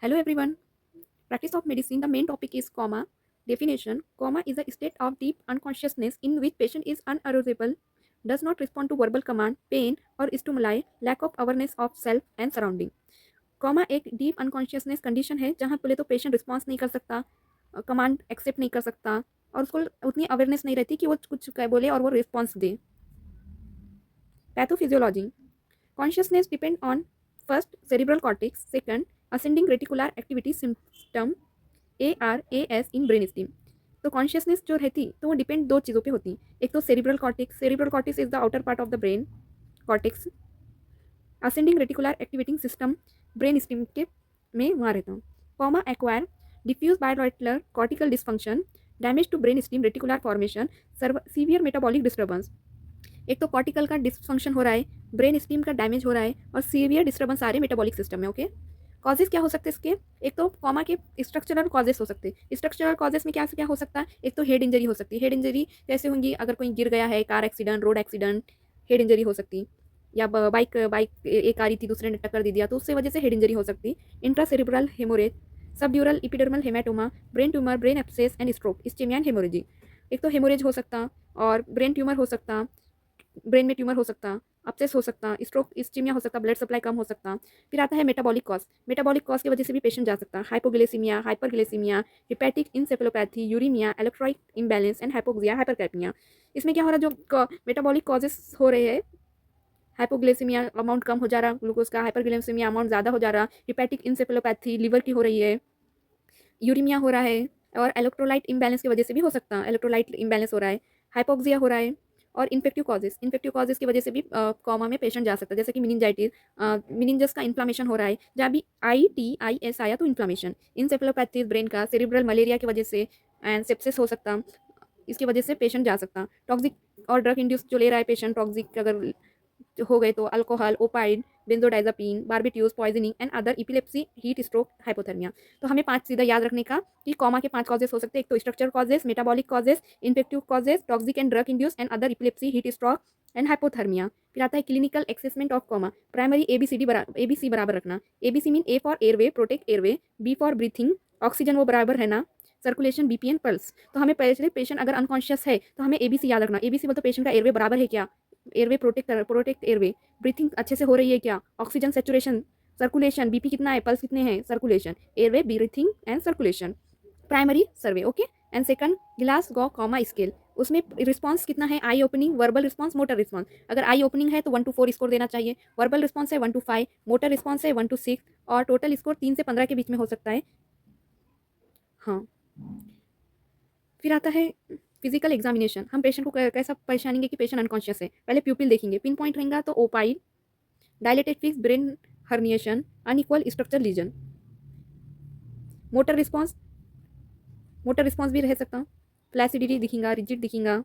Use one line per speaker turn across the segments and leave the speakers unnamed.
Hello everyone. Practice of medicine. The main topic is coma. Definition. Coma is a state of deep unconsciousness in which patient is unarousable, does not respond to verbal command, pain or stimuli, lack of awareness of self and surrounding. Comma एक deep unconsciousness condition है जहाँ बोले तो patient response नहीं कर सकता, command accept नहीं कर सकता और उसको उतनी अवेयरनेस नहीं रहती कि वो कुछ बोले और वो response they. Pathophysiology. Consciousness depend on first cerebral cortex, second ascending reticular activity symptom ARAS in brain steam. तो कॉन्शियसनेस जो रहती तो वो डिपेंड दो चीज़ों पे होती. एक तो cerebral cortex is the outer part of the brain cortex. Ascending reticular activating system brain stem के में वहाँ रहता हूँ. Coma acquire diffuse bilateral cortical dysfunction, damage to brain stem reticular formation, severe metabolic disturbance. एक तो cortical का dysfunction हो रहा है, ब्रेन स्टीम का डैमेज हो रहा है और सीवियर डिस्टर्बेंस आ रहे मेटाबॉलिक सिस्टम में. ओके, कॉजेज क्या हो सकते हैं इसके? एक तो कॉमा के स्ट्रक्चरल कॉजेज हो सकते हैं. स्ट्रक्चरल कॉजेज में क्या क्या हो सकता है? एक तो हेड इंजरी हो सकती है. हेड इंजरी कैसे होंगी? अगर कोई गिर गया है, car accident, road accident, head injury हो सकती. या बाइक बाइक एक आ रही थी, दूसरे ने टक्कर दे दिया तो उससे वजह से हेड इंजरी हो सकती. Intracerebral haemorrhage, subdural epidermal haematoma, brain tumour, brain abscess and stroke, ischaemia haemorrhagic. एक तो हेमोरेज हो सकता और ब्रेन ट्यूमर हो सकता, ब्रेन में ट्यूमर हो सकता, अपसेस हो सकता, स्ट्रोक इस्चीमिया हो सकता, ब्लड सप्लाई कम हो सकता. फिर आता है मेटाबॉलिक कॉज. मेटाबॉलिक कॉज की वजह से भी पेशेंट जा सकता. Hypoglycaemia, hyperglycaemia, hepatic encephalopathy, uraemia, electrolyte imbalance and hypoxia, hypercapnia. इसमें क्या हो रहा है? जो मेटाबॉलिक कॉजेस हो रहे हैं, हाइपोग्लिसेमिया अमाउंट कम हो जा रहा ग्लूकोज का, हाइपरग्लिसेमिया अमाउंट ज़्यादा हो जा रहा, हिपैटिक इंसेफेलोपैथी लीवर की हो रही है, यूरीमिया हो रहा है और इलेक्ट्रोलाइट इम्बैलेंस की वजह से भी हो सकता है. इलेक्ट्रोलाइट इम्बैलेंस हो रहा है, हाइपोक्सिया हो रहा है और इन्फेक्टिव कॉजेज की वजह से भी कॉमा में पेशेंट जा सकता है. जैसे कि मिनिंजाइटिस, मिनिंजस का इन्फ्लामेशन हो रहा है. जहाँ भी ITIS आया तो इन्फ्लामेशन. इंसेफेलोपैथी ब्रेन का, सेरिब्रल मलेरिया की वजह से एंड सेप्सिस हो सकता. इसकी वजह से पेशेंट जा सकता. टॉक्सिक और ड्रग इंड्यूस जो ले रहा है पेशेंट, टॉक्सिक अगर हो गए तो alcohol, opioid, benzodiazepine, barbiturates, poisoning and other epilepsy, heat stroke, hypothermia. तो हमें 5 सीधा याद रखने का कि कॉमा के 5 कॉजेस हो सकते हैं. एक तो structure causes, metabolic causes, infective causes, toxic and drug induce and other epilepsy, heat stroke and hypothermia. फिर आता है clinical assessment of coma. Primary ABC बराबर रखना. ABC mean A for airway, protect airway, B for breathing, oxygen वो बराबर रहना, circulation, BP and pulse. तो हमें पहले पेशेंट अगर अनकॉन्शियस है तो हमें ABC याद रखना. ABC मतलब पेशेंट का एयरवे बराबर है क्या, एयरवे प्रोटेक्ट एयरवे, ब्रीथिंग अच्छे से हो रही है क्या, ऑक्सीजन सेचुरेशन, सर्कुलेशन, बीपी कितना है, पल्स कितने हैं, circulation, airway, breathing and circulation. Primary survey. Okay. And second Glasgow coma scale. उसमें रिस्पांस कितना है? Eye opening, verbal response, motor response. अगर आई ओपनिंग है तो 1 to 4 स्कोर देना चाहिए. वर्बल रिस्पांस है 1 to 5, मोटर रिस्पांस है 1 to 6 और टोटल स्कोर 3 से 15 के बीच में हो सकता है. हाँ. फिर आता है फिजिकल एग्जामिनेशन. हम पेशेंट को कैसा पहचानेंगे कि पेशेंट अनकॉन्शियस है? पहले प्यूपिल देखेंगे. पिन पॉइंट रहेगा तो opioid, dilated fix brain herniation, unequal structure lesion. Motor response, motor response भी रह सकता. फ्लैसिडिटी दिखेगा, रिजिड दिखेगा.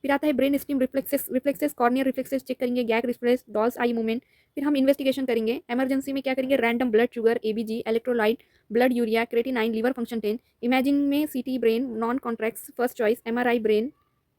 फिर आता है brain stem reflexes, corneal reflexes check करेंगे, gag reflex, doll's eye movement. फिर हम इन्वेस्टिगेशन करेंगे. इमरजेंसी में क्या करेंगे? Random blood sugar, ABG, electrolyte, blood urea, creatinine, liver function 10. Imaging में CT brain non contrast first choice, MRI brain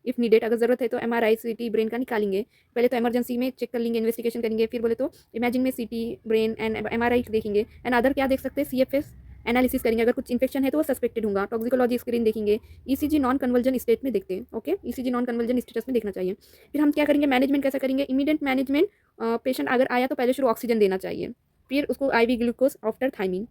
if needed, अगर जरूरत है तो MRI CT ब्रेन का निकालेंगे. पहले तो इमरजेंसी में चेक कर लेंगे, इन्वेस्टिगेशन करेंगे. फिर बोले तो इमेजिंग में CT ब्रेन एंड MRI देखेंगे. एंड अदर क्या देख सकते हैं? CFS एनालिसिस करेंगे. अगर कुछ इन्फेक्शन है तो वो सस्पेक्टेड होगा. टॉक्सिकोलॉजी स्क्रीन देखेंगे. ECG नॉन कन्वर्जन स्टेट में देखते हैं. Okay, ECG non conversion status में देखना चाहिए. फिर हम क्या करेंगे? मैनेजमेंट कैसा करेंगे? Immediate management. पेशेंट अगर आया तो पहले शुरू ऑक्सीजन देना चाहिए, फिर उसको IV ग्लूकोज आफ्टर थाइमिन.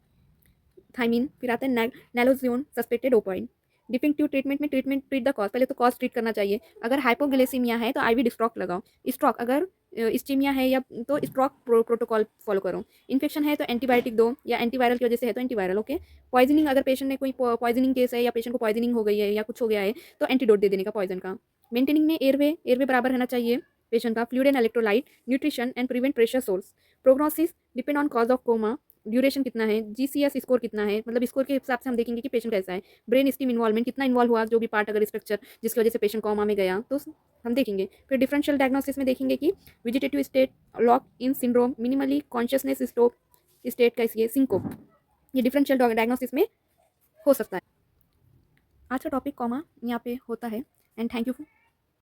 फिर आता है नैलोजियन सस्पेक्टेड ओपॉइंट. डिफिंक्टिव ट्रीटमेंट में ट्रीट द कॉज. पहले तो कॉज ट्रीट करना चाहिए. अगर हाइपोग्लिसेमिया है तो IV स्ट्रोक लगाओ. स्ट्रोक अगर इस्चीमिया है या तो स्ट्रोक प्रोटोकॉल फॉलो करो. इन्फेक्शन है तो एंटीबायोटिक दो या एंटीवायरल की वजह से है तो एंटीवायरल. ओके. पॉइजनिंग, अगर पेशेंट ने कोई पॉइजनिंग केस है या पेशेंट को पॉइजनिंग हो गई है या कुछ हो गया है तो एंटीडोट दे देने का पॉइजन का. मेंटेनिंग में एयरवे बराबर रहना चाहिए पेशेंट का. Fluid and electrolyte, nutrition and prevent pressure sores. Prognosis depend on cause of coma. Duration कितना है, GCS स्कोर कितना है, मतलब स्कोर के हिसाब से हम देखेंगे कि पेशेंट कैसा है. ब्रेन स्टीम इन्वॉल्वमेंट कितना इन्वॉल्व हुआ, जो भी पार्ट अगर स्ट्रक्चर जिसकी वजह से पेशेंट कोमा में गया तो हम देखेंगे. फिर डिफरेंशियल डायग्नोसिस में देखेंगे कि vegetative state, lock in syndrome, minimally consciousness state कैसी है, सिंकोप. ये डिफरेंशियल डायग्नोसिस में हो सकता है. आज का टॉपिक कॉमा यहाँ पे होता है. And thank you